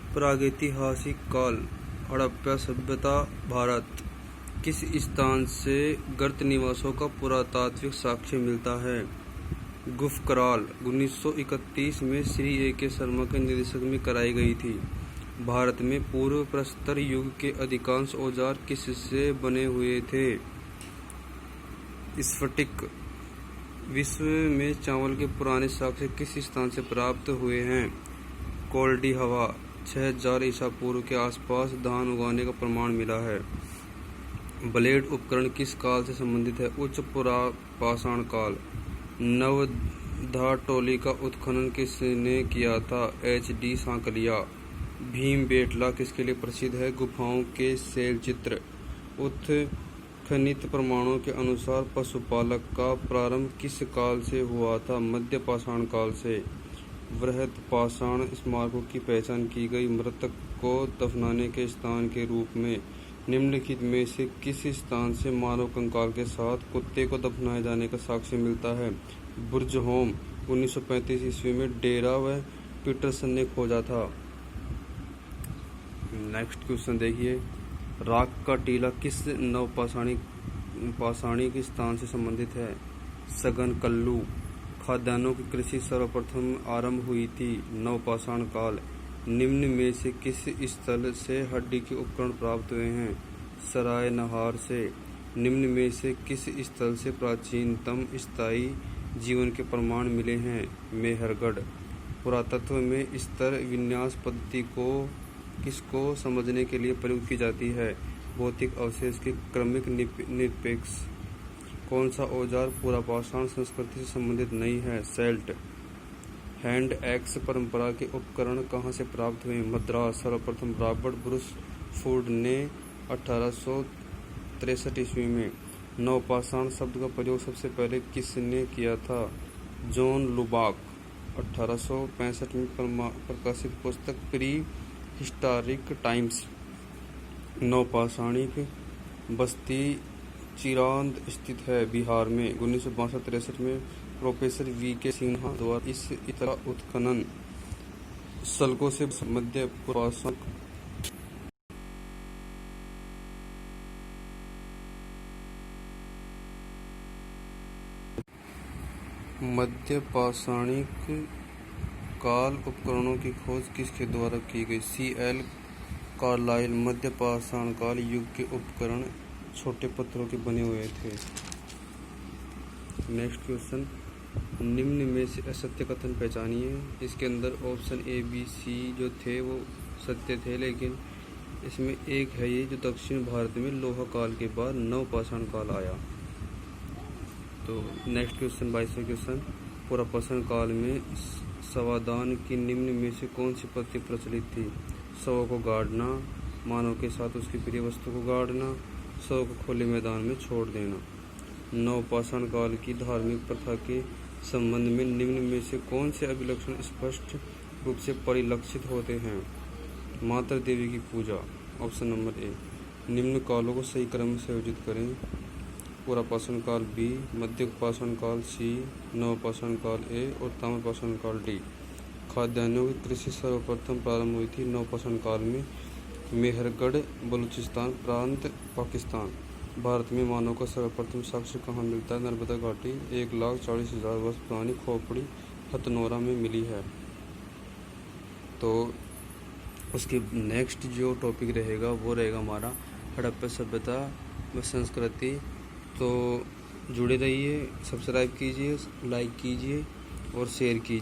प्रागैतिहासिक काल हड़प्पा सभ्यता भारत। किस स्थान से गर्त निवासों का पुरातात्विक साक्ष्य मिलता है? गुफकराल 1931 में श्री A.K. शर्मा के निर्देशन में कराई गई थी। भारत में पूर्व प्रस्तर युग के अधिकांश औजार किससे बने हुए थे? स्फटिक। विश्व में चावल के पुराने साक्ष्य किस स्थान से प्राप्त हुए हैं? कोल्डिहवा। 6000 ईसा पूर्व के आसपास धान उगाने का प्रमाण मिला है। ब्लेड उपकरण किस काल से संबंधित है? उच्च पुरापाषाण काल। नवधाटोली का उत्खनन किसने किया था? H.D. सांकलिया। भीमबेटला किसके लिए प्रसिद्ध है? गुफाओं के शैल चित्र। उत्खनित प्रमाणों के अनुसार पशुपालक का प्रारंभ किस काल से हुआ था? मध्य पाषाण काल से। वृहद पाषाण स्मारकों की पहचान की गई मृतक को दफनाने के स्थान के रूप में निम्नलिखित में से किस स्थान से मानव कंकाल के साथ कुत्ते को दफनाए जाने का साक्ष्य मिलता है? बुर्ज होम 1935 ईस्वी में डेरा व पीटरसन ने खोजा था। नेक्स्ट क्वेश्चन देखिए, राख का टीला किस नवपाषाणिक स्थान से संबंधित है? सघन कल्लू। खाद्यान्नों की कृषि सर्वप्रथम आरंभ हुई थी नवपाषाण काल। निम्न में से किस स्थल से हड्डी के उपकरण प्राप्त हुए हैं? सराय नहार से। निम्न में से किस स्थल से प्राचीनतम स्थायी जीवन के प्रमाण मिले हैं? मेहरगढ़। पुरातत्व में स्तर विन्यास पद्धति को किसको समझने के लिए प्रयोग की जाती है? भौतिक अवशेष के क्रमिक निरपेक्ष। कौन सा औजार पुरापाषाण संस्कृति से संबंधित नहीं है? सेल्ट। हैंड एक्स परंपरा के उपकरण कहाँ से प्राप्त हुए? मद्रास। सर्वप्रथम रॉबर्ट ब्रूस फूड ने 1863 ईस्वी में। नवपाषाण शब्द का प्रयोग सबसे पहले किसने किया था? जॉन लुबाक। 1865 में प्रकाशित पुस्तक प्री हिस्टोरिक टाइम्स। नवपाषाणिक बस्ती चिरांद स्थित है बिहार में। 1962-63 में प्रोफेसर V.K. सिन्हा द्वारा इस तरह उत्खनन स्थलों से मध्य पाषाणिक काल उपकरणों की खोज किसके द्वारा की गई? C.L. कार्लाइल। मध्य पाषाण काल युग के उपकरण छोटे पत्थरों के बने हुए थे। नेक्स्ट क्वेश्चन, निम्न में से असत्य कथन पहचानिए। इसके अंदर ऑप्शन A, B, C जो थे वो सत्य थे, लेकिन इसमें एक है ये जो दक्षिण भारत में लोहा काल के बाद नवपाषाण काल आया। तो नेक्स्ट क्वेश्चन 22वां क्वेश्चन, पुरापाषाण काल में शवादान की निम्न में से कौन सी पद्धति प्रचलित थी? शव को गाड़ना, मानव के साथ उसकी प्रिय वस्तु को गाड़ना, शव को खुले मैदान में छोड़ देना। नवपाषाण काल की धार्मिक प्रथा के संबंध में निम्न में से कौन से अभिलक्षण स्पष्ट रूप से परिलक्षित होते हैं? मातृ देवी की पूजा। Option number A। निम्न कालों को सही क्रम में संयोजित करें। पुरापाषाण काल B, मध्य पाषाण काल C, नवपाषाण काल A और ताम्रपाषाण काल D। खाद्यान्नों की कृषि सर्वप्रथम प्रारंभ हुई थी नवपाषाण काल में मेहरगढ़, बलूचिस्तान प्रांत, पाकिस्तान। भारत में मानव का सर्वप्रथम साक्ष्य कहाँ मिलता है? नर्मदा घाटी। 1,40,000 वर्ष पुरानी खोपड़ी हथनोरा में मिली है। तो उसके नेक्स्ट जो टॉपिक रहेगा वो रहेगा हमारा हड़प्पा सभ्यता व संस्कृति। तो जुड़े रहिए, सब्सक्राइब कीजिए, लाइक कीजिए और शेयर कीजिए।